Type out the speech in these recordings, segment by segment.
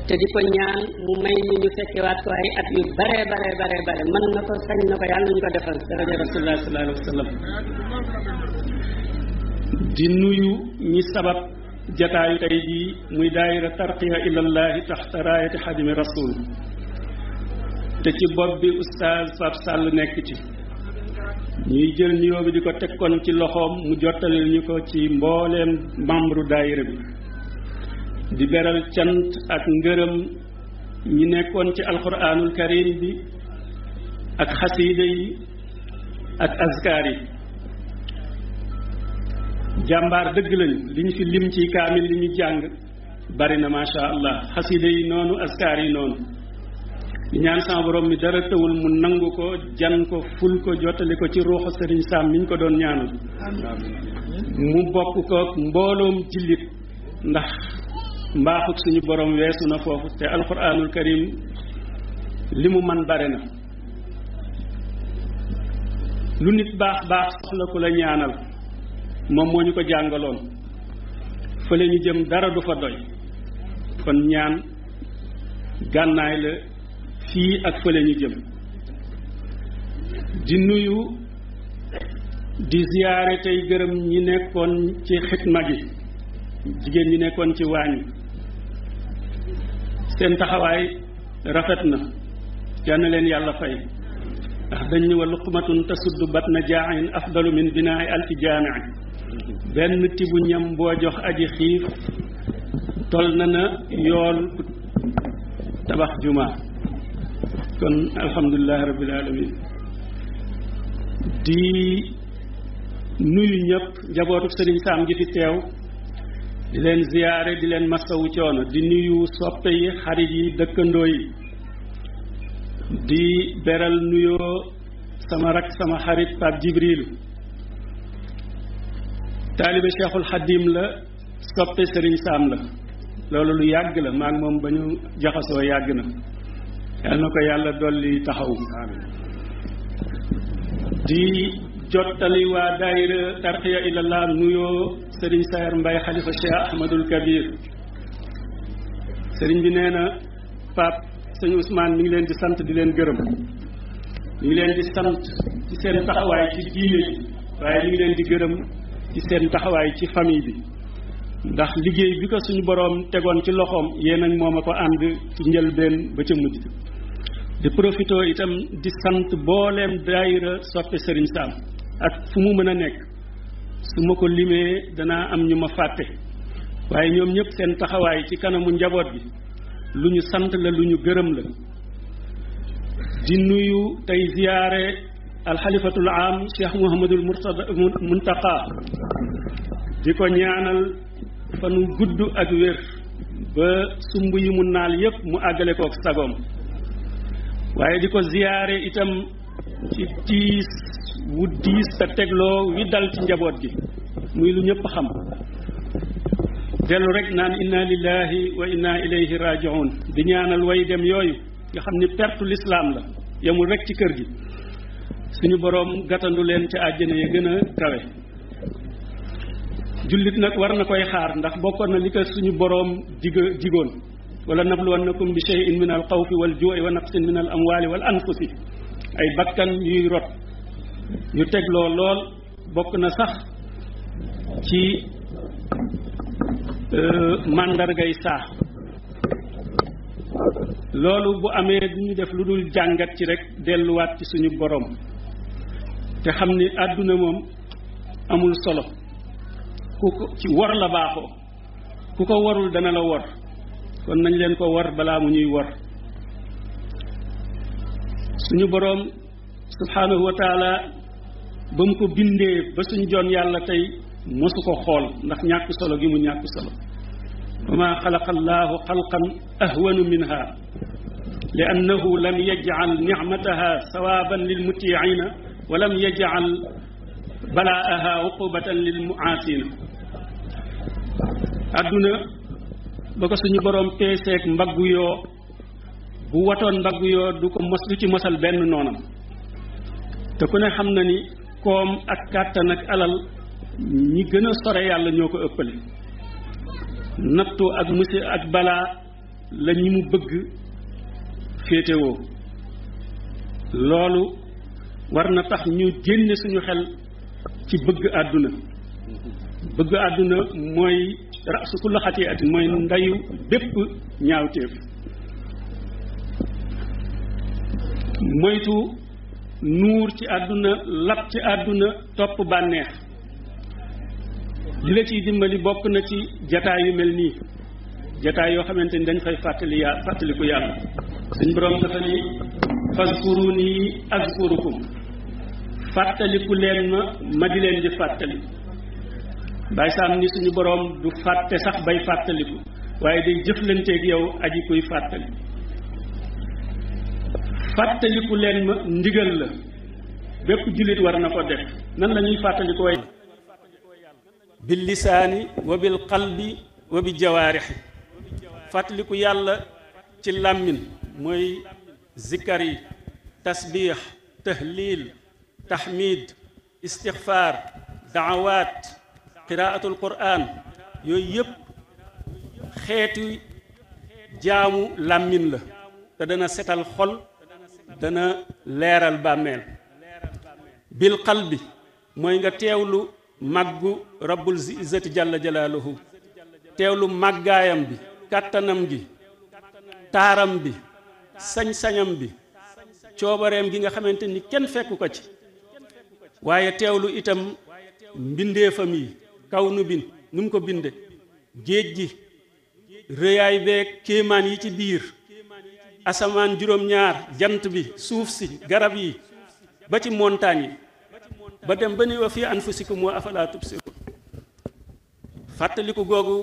te di ko ñaan mu may ñu fekkewaat ko ay at yu bare mën na ko sañ na ko yàlla ñu ko defal daraja rasulullah sallallahu alayhi wa sallam. di nuyu ñi sabab jataayu tey jii muy daayira tarqiya ilallahi taxta raayati xadimi rasul te ci bopp bi oustaz Pape Sall nekk ci ñuy jël nuyoo bi di ko teg kon ci loxoom mu jottalil ñu ko ci mbooleem membre daayira bi di beral cant ak ngërëm ñi nekkoon ci alquranul karim bi ak xasiida yi ak azkaar yi jàmbaar dëgg lañu li ñu fi lim ci kaamil li ñu jàng bari na macha allah xasiida yi noonu azkaar yi noonu di ñaan sama borom mi dara tëwul mu nangu ko jan ko ful ko jottali ko ci ruuxu sëriñ Sam mi ñu ko doon ñaanal mu bokk ko mbooloom jullit ndax mbaaxut suñu borom weesu na foofu te alquranul karim li mu man bare na lu nit baax soxla ku la ñaanal moom moo ñu ko jàngaloon fële ñu jëm dara du fa doy kon ñaan gànnaay la fii ak fële ñu jëm di nuyu di ziyaare tey gërëm ñi nekkoon ci xitma gi jigéen ñi nekkoon ci waañ seen taxawaay rafet na yal na leen yàlla fay ndax dañ ni wa luqmatun tasuddu batna jaain afdalu min binaai alfi jaamia benn tibu ñam boo jox aji xiif tol na yool tabax juma kon alhamdulilah rabbil alamin di nuyu ñëpp njabootu sëriñ Sam gi fi teew di leen ziyaare di leen masawu coono di nuyu soppe yi xarit yi dëkkandoo yi di beral nuyoo sama rak sama xarit Pape Jibrilu taalibe Cheikhul Xadim la soppe sëriñ Sam la loolu lu yàgg la maak moom ba ñu jaxasoo yàgg na yal na ko yàlla dolli taxaw di jottali waa daayira tarqiya ilallah nuyoo sëriñ Sayer Mbay xalifa Cheikh Ahmadul Kabir sëriñ bi nee na Pape sëñ Ousmane mi ngi leen di sant di leen gërëm mi ngi leen di sant ci seen taxawaay ci diine ji waaye mi ngi leen di gërëm ci seen taxawaay ci famille bi ndax liggéey bi ko suñu boroom tegoon ci loxoom yéen ak moom a ko ànd ci njëlbeen ba ca mujj di profité itam di sant booleem daayira soppe sëriñ Sam ak fu mu mën a nekk su ma ko limee danaa am ñu ma fàtte waaye ñoom ñëpp seen taxawaay ci kanamu njaboot bi lu ñu sant la lu ñu gërëm la di nuyu tey ziyaare alxalifatul am Cheikh Mouhamadul Muntaqa di ko ñaanal fanu gudd ak wér ba sumb yi mu naal yépp mu àggale kook sagoom waaye di ko ziyaare itam ci tiis wu diis te tegloo wi dal ci njaboot gi muy lu ñëpp xam dellu rek naan inna lillahi wa inna ilayhi raji'un di ñaanal way dem yooyu nga xam ni pertu lislaam la yemul rek ci kër gi suñu boroom gàttandu leen ci àjjana yi gën a kawe jullit nag war na koy xaar ndax bokkoon na li ko suñu boroom digoon wala nabluwannakum bi shay'in min al xawfi wal ju'i wa naqsin min al amwali wal anfusi ay bakkan yuy rot ñu tegloo lool bokk na sax ci màndargay saa loolu bu amee du ñu def lu dul jàngat ci rek delluwaat ci suñu boroom te xam ni àdduna moom amul solo ku ko ci wor la baaxoo ku ko warul dana la wor kon nañ leen ko war balaa mu ñuy war suñu boroom subhanahu wa taala ba mu ko bindee ba suñu joon yàlla tey mosu ko xool ndax ñàkk solo gi mu ñàkk solo wa ma xalaqa allahu xalqan ahwanu minha li annahu lam yajcal nicmataha sawaban lilmutiicina wa lam yajcal balaaha uqubatan lilmuaasina adduna ba ko suñu boroom peeseeg mbaggu yoo bu watoon mbaggu yoo du ko mos du ci mosal benn noonam te ku ne xam na ni koom ak kàttan ak alal ñi gën a sore yàlla ñoo ko ëppale nattu ak musi ak balaa la ñi mu bëgg féetewoo loolu war na tax ñu génne suñu xel ci bëgg àdduna mooy rasu kulli xati'atin mooy ndayu bépp ñaawteef moytu nuur ci àdduna lap ci àdduna topp bànneex li la ciy dimbali bokk na ci jataay yu mel nii jataay yoo xamante ni dañ fay fàttaliku yàlla suñ boroom dafa ni fazkuruni azkurukum fàttaliku leen ma di leen di fàttali Baay Saam ni suñu boroom du fàtte sax bay fàttaliku waaye day jëflanteeg yow aji kuy fàttali fàttaliku leen ma ndigal la bépp jullit war na ko def nan la ñuy fàttalikoo bil lisaani wa bil qalbi wa bi jawaarixi fàttaliku yàlla ci làmmin mooy zikkar yi tasbiix tahlil tahmid istixfaar daawaat qiraatul quraan yooyu yëpp xeeti jaamu làmmin la te dana setal xol dana leeral bàmmeel bil qalbi mooy nga teewlu màggu rabbul izzati jalla jalaaluhu teewlu màggaayam bi kàttanam gi taaram bi sañ-sañam bi coobareem gi nga xamante ni kenn fekku ko ci waaye teewlu itam mbindeefam yi kaw nu bin nu mu ko binde géej gi rëyaay beeg kéemaan yi ci biir asamaan juróom-ñaar jant bi suuf si garab yi ba ci montagne yi ba dem ba ni wa fii anfusikum wa afala tubsirun fàttaliku googu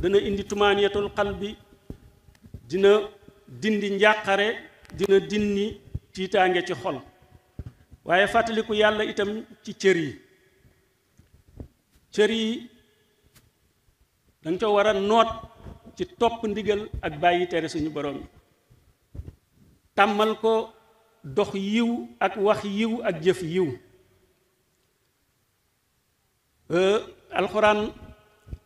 dana indi tumaaniyatul qalbi dina dindi njàqare dina dindi tiitaange ci xol waaye fàttaliku yàlla itam ci cër yi danga ko war a noot ci topp ndigal ak bàyyi tere suñu borom yi tàmmal ko dox yiw ak wax yiw ak jëf yiw alxuraan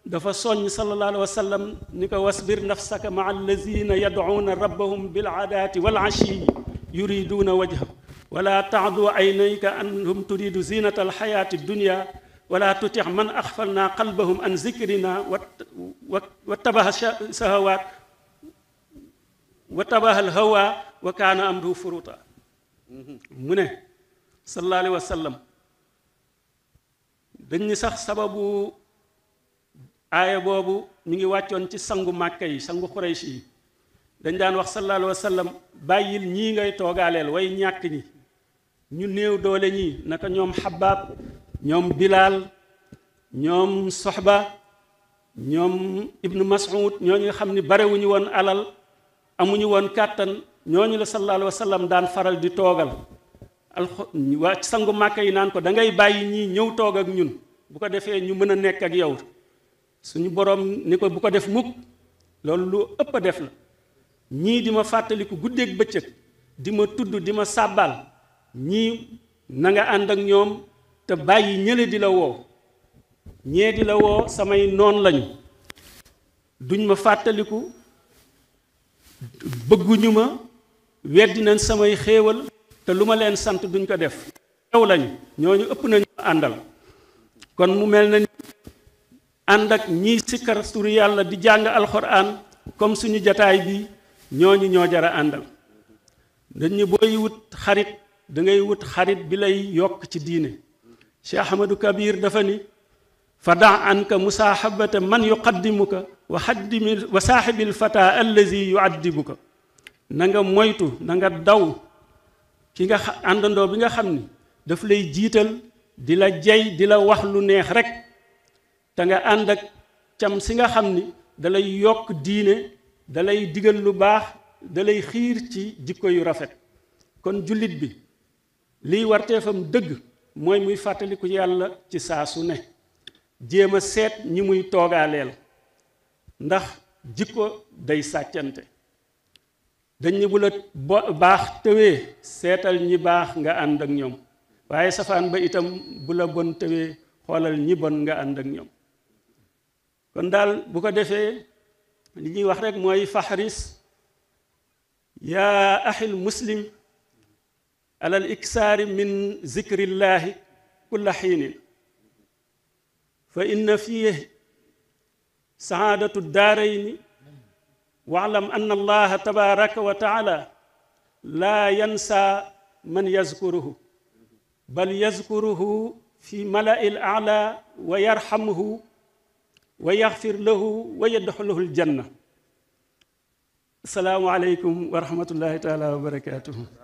dafa soññ sallallahu alayhi wa sallam ni ko wasbir nafsaka maa allazina yad'uuna rabbahum bil adaati wal ashi yuriduuna wajha wala taadu aynayka anhum turidu zinata alxayaati dunya wala tutix man axfalna qalbahum an zikrina wattabaha sahawaat wattabaha alhawa wa kaana amruhu furuta mu ne sallallahu alayhi wa sallam dañ ni sax sababu aaya boobu mi ngi wàccoon ci sangu màkka yi sangu xuraysh yi dañ daan wax sallallahu alayhi wa sallam bàyyil ñii ngay toogaaleel way ñàkk ñi ñu néew doole ñi naka ñoom xabaab ñoom bilaal ñoom soxba ñoom ibnu mas'ud ñooñu nga xam ni barewuñu woon alal amuñu woon kàttan ñooñu la sallallahu alayhi wa sallam daan faral di toogal waa sangu màkka yi naan ko da ngay bàyyi ñii ñëw toog ak ñun bu ko defee ñu mën a nekk ak yow suñu boroom ni ko bu ko def mukk loolu lu ëpp a def la ñii di ma fàttaliku guddeeg bëccëg di ma tudd di ma sàbbal ñii na nga ànd ak ñoom te bàyyi ñële di la woo ñee di la woo samay noon lañu duñ ma fàttaliku bëgguñu ma weddi nañ samay xéewal te lu ma leen sant duñ ko def yow lañu ñooñu ëpp nañu àndal kon mu mel na ni ànd ak ñiy sikkar turu yàlla di jàng alxuraan comme suñu jataay bi ñooñu ñoo jara àndal dañu booy wut xarit dangay wut xarit bi lay yokk ci diine Cheikh Ahmadou Kabir dafa ni fa da anka musaahabata man yuqaddimuka wa saaxibil fata allazi yuaddibuka na nga moytu na nga daw ki nga àndandoo bi nga xam ni daf lay jiital di la jey di la wax lu neex rek te nga ànd ak cam si nga xam ni dalay yokk diine dalay digal lu baax dalay xiir ci jikko yu rafet kon jullit bi liy warteefam dëgg mooy muy fàttaliku yàlla ci saa su ne jéem a seet ñi muy toogaaleel ndax jikko day sàccante dañ ni bu la baax tëwee seetal ñi baax nga ànd ak ñoom waaye safaan ba itam bu la bon tëwee xoolal ñi bon nga ànd ak ñoom kon daal bu ko defee li ñuy wax rek mooy faxris يا أخي المسلم على الإكثار من ذكر الله كل حين فإن فيه سعادة الدارين واعلم أن الله تبارك وتعالى لا ينسى من يذكره بل يذكره في ملأ الأعلى ويرحمه ويغفر له ويدخله الجنة. السلام عليكم ورحمة الله تعالى وبركاته.